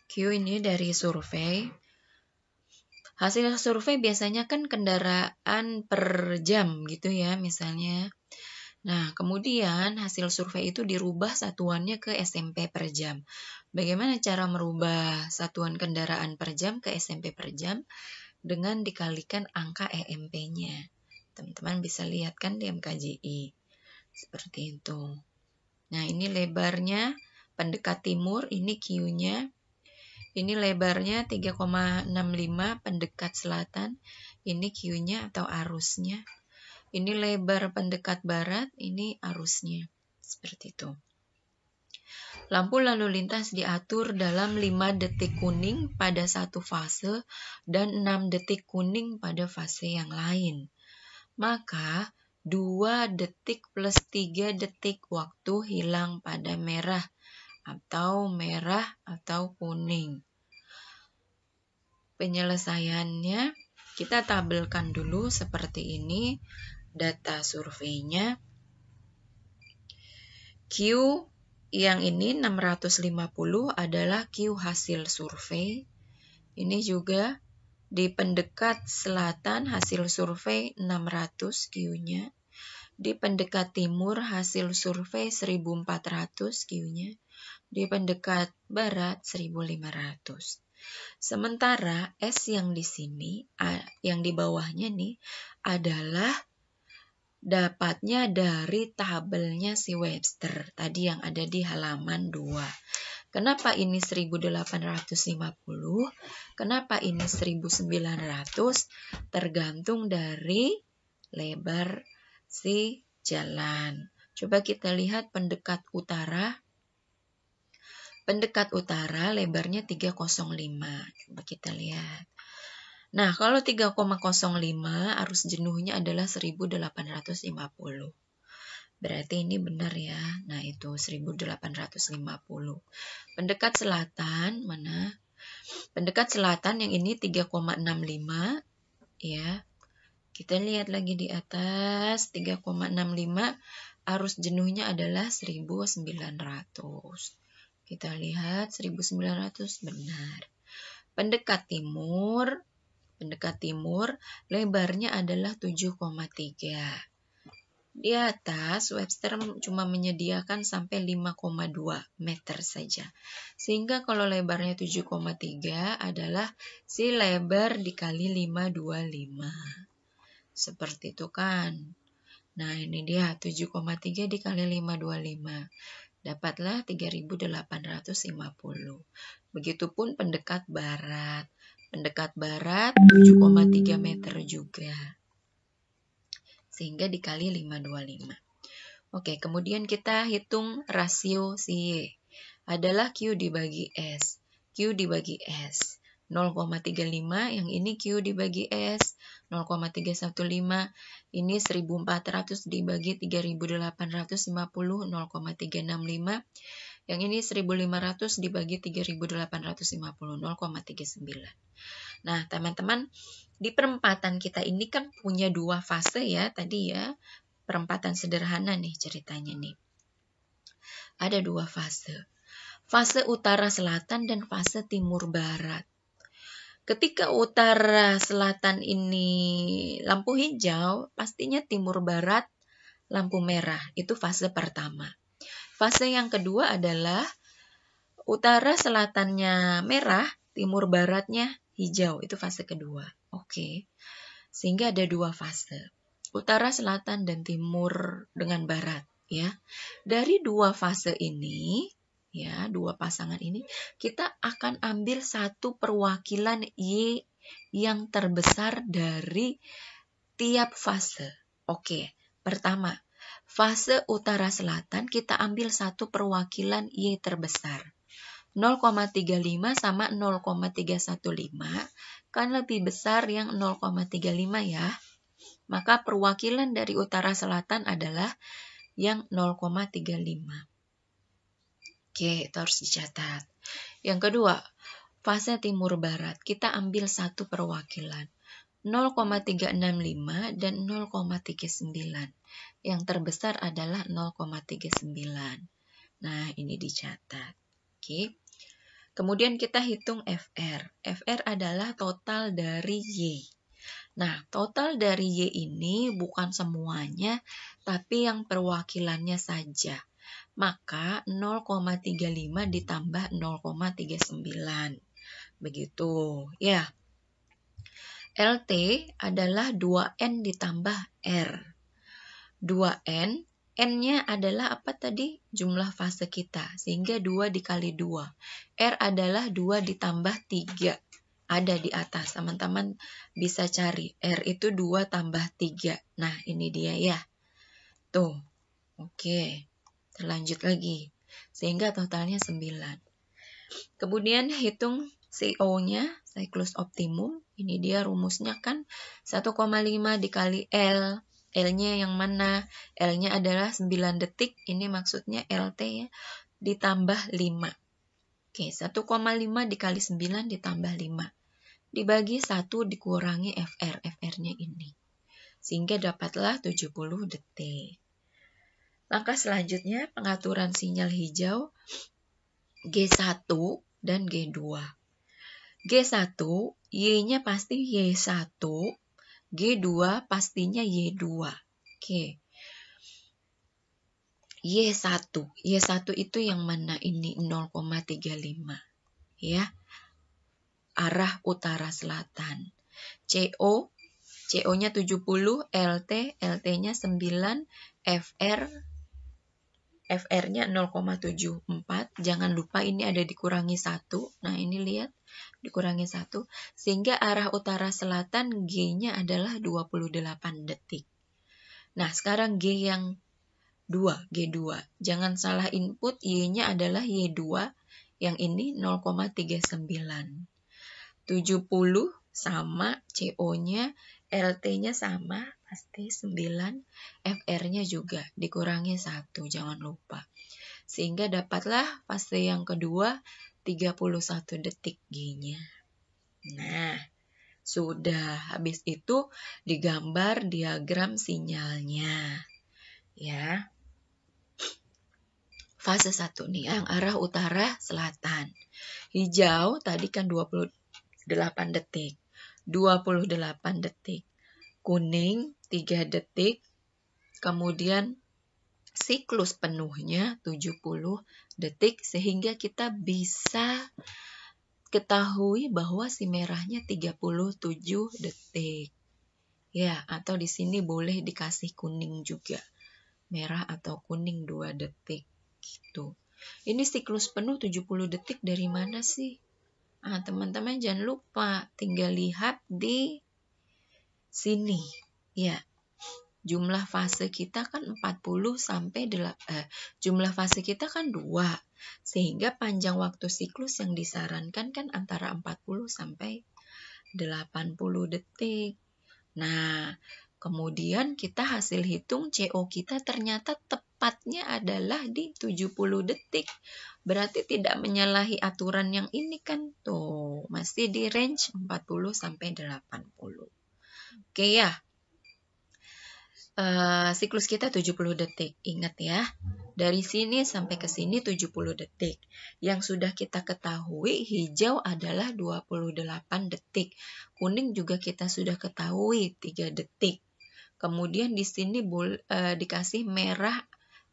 Q ini dari survei. Hasil survei biasanya kan kendaraan per jam gitu ya misalnya. Nah, kemudian hasil survei itu dirubah satuannya ke SMP per jam. Bagaimana cara merubah satuan kendaraan per jam ke SMP per jam? Dengan dikalikan angka EMP-nya. Teman-teman bisa lihat kan di MKJI. Seperti itu. Nah, ini lebarnya pendekat timur, ini Q-nya. Ini lebarnya 3,65 pendekat selatan. Ini Q-nya atau arusnya. Ini lebar pendekat barat, ini arusnya. Seperti itu. Lampu lalu lintas diatur dalam 5 detik kuning pada satu fase dan 6 detik kuning pada fase yang lain. Maka 2 detik plus 3 detik waktu hilang pada merah atau kuning. Penyelesaiannya kita tabelkan dulu seperti ini data surveinya. Q yang ini 650 adalah Q hasil survei. Ini juga di pendekat selatan hasil survei 600 Q-nya. Di pendekat timur hasil survei 1400 Q-nya. Di pendekat barat 1500. Sementara S yang di sini, yang di bawahnya nih, adalah dapatnya dari tabelnya si Webster, tadi yang ada di halaman 2. Kenapa ini 1850? Kenapa ini 1900? Tergantung dari lebar si jalan. Coba kita lihat pendekat utara. Pendekat utara lebarnya 305. Coba kita lihat. Nah, kalau 3,05 arus jenuhnya adalah 1850. Berarti ini benar ya. Nah, itu 1850. Pendekat selatan mana? Pendekat selatan yang ini 3,65 ya. Kita lihat lagi di atas 3,65 arus jenuhnya adalah 1900. Kita lihat 1900 benar. Pendekat timur lebarnya adalah 7,3. Di atas Webster cuma menyediakan sampai 5,2 meter saja. Sehingga kalau lebarnya 7,3 adalah si lebar dikali 525. Seperti itu kan. Nah, ini dia 7,3 dikali 525. Dapatlah 3850. Begitupun pendekat barat. Pendekat barat 7,3 meter juga. Sehingga dikali 525. Oke, kemudian kita hitung rasio si Y. Adalah Q dibagi S. Q dibagi S. 0,35, yang ini Q dibagi S. 0,315, ini 1400 dibagi 3850, 0,365. Yang ini 1500 dibagi 3850, 0,39. Nah, teman-teman, di perempatan kita ini kan punya 2 fase ya, tadi ya. Perempatan sederhana nih ceritanya nih. Ada 2 fase. Fase utara selatan dan fase timur barat. Ketika utara selatan ini lampu hijau, pastinya timur barat lampu merah. Itu fase pertama. Fase yang kedua adalah utara selatannya merah, timur baratnya hijau. Itu fase kedua. Oke. Sehingga ada 2 fase. Utara, selatan, dan timur dengan barat. Ya. Dari 2 fase ini, ya, 2 pasangan ini, kita akan ambil satu perwakilan Y yang terbesar dari tiap fase. Oke, pertama, fase utara selatan kita ambil satu perwakilan Y terbesar. 0,35 sama 0,315 kan lebih besar yang 0,35 ya. Maka perwakilan dari utara selatan adalah yang 0,35. Oke, itu harus dicatat. Yang kedua, fase timur barat. Kita ambil satu perwakilan. 0,365 dan 0,39. Yang terbesar adalah 0,39. Nah, ini dicatat. Oke. Kemudian kita hitung FR. FR adalah total dari Y. Nah, total dari Y ini bukan semuanya, tapi yang perwakilannya saja. Maka 0,35 ditambah 0,39. Begitu, ya. LT adalah 2N ditambah R. 2N, N-nya adalah apa tadi? Jumlah fase kita, sehingga 2 dikali 2. R adalah 2 ditambah 3. Ada di atas, teman-teman bisa cari. R itu 2 tambah 3. Nah, ini dia ya. Tuh, oke. Terlanjut lagi. Sehingga totalnya 9. Kemudian hitung CO-nya, siklus optimum. Ini dia rumusnya kan 1,5 dikali L. L-nya yang mana? L-nya adalah 9 detik. Ini maksudnya LT ya. Ditambah 5. Oke, 1,5 dikali 9 ditambah 5. Dibagi 1 dikurangi FR. FR-nya ini. Sehingga dapatlah 70 detik. Langkah selanjutnya pengaturan sinyal hijau G1 dan G2. G1, Y-nya pasti Y1. G2 pastinya Y2. Oke. Y1. Y1 itu yang mana? Ini 0,35. Ya. Arah utara selatan. CO, CO-nya 70, LT, LT-nya 9, FR-nya 0,74. Jangan lupa ini ada dikurangi 1. Nah, ini lihat. Dikurangi 1. Sehingga arah utara selatan G-nya adalah 28 detik. Nah, sekarang G yang 2, G2. Jangan salah input, Y-nya adalah Y2. Yang ini 0,39. 70 sama, CO-nya, LT-nya sama, pasti 9, FR-nya juga dikurangi 1, jangan lupa. Sehingga dapatlah fase yang kedua, 31 detik G-nya. Nah, sudah. Habis itu digambar diagram sinyalnya. Ya. Fase 1 nih, yang arah utara selatan. Hijau tadi kan 28 detik. 28 detik. Kuning 3 detik. Kemudian siklus penuhnya 70 detik sehingga kita bisa ketahui bahwa si merahnya 37 detik. Ya, atau di sini boleh dikasih kuning juga. Merah atau kuning 2 detik gitu. Ini siklus penuh 70 detik dari mana sih? Nah, teman-teman jangan lupa tinggal lihat di sini. Ya. Jumlah fase kita kan 40 sampai jumlah fase kita kan 2. Sehingga panjang waktu siklus yang disarankan kan antara 40 sampai 80 detik. Nah, kemudian kita hasil hitung CO kita ternyata tepatnya adalah di 70 detik. Berarti tidak menyalahi aturan yang ini kan. Tuh, masih di range 40 sampai 80. Oke ya. Siklus kita 70 detik. Ingat ya. Dari sini sampai ke sini 70 detik. Yang sudah kita ketahui hijau adalah 28 detik. Kuning juga kita sudah ketahui 3 detik. Kemudian di sini dikasih merah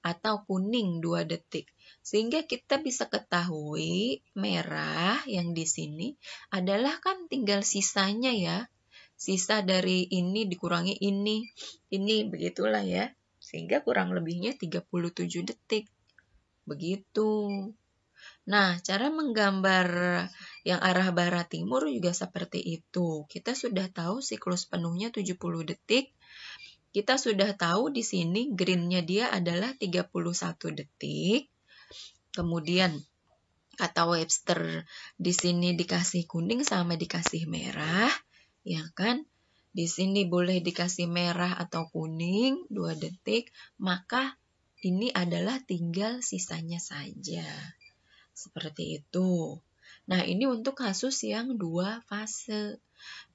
atau kuning 2 detik. Sehingga kita bisa ketahui merah yang di sini adalah kan tinggal sisanya ya. Sisa dari ini dikurangi ini begitulah ya. Sehingga kurang lebihnya 37 detik. Begitu. Nah, cara menggambar yang arah barat timur juga seperti itu. Kita sudah tahu siklus penuhnya 70 detik. Kita sudah tahu di sini green-nya dia adalah 31 detik. Kemudian kata Webster di sini dikasih kuning sama dikasih merah. Ya kan? Di sini boleh dikasih merah atau kuning 2 detik, maka ini adalah tinggal sisanya saja. Seperti itu. Nah, ini untuk kasus yang 2 fase.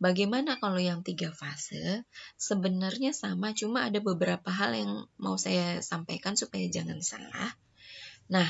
Bagaimana kalau yang 3 fase? Sebenarnya sama, cuma ada beberapa hal yang mau saya sampaikan supaya jangan salah. Nah,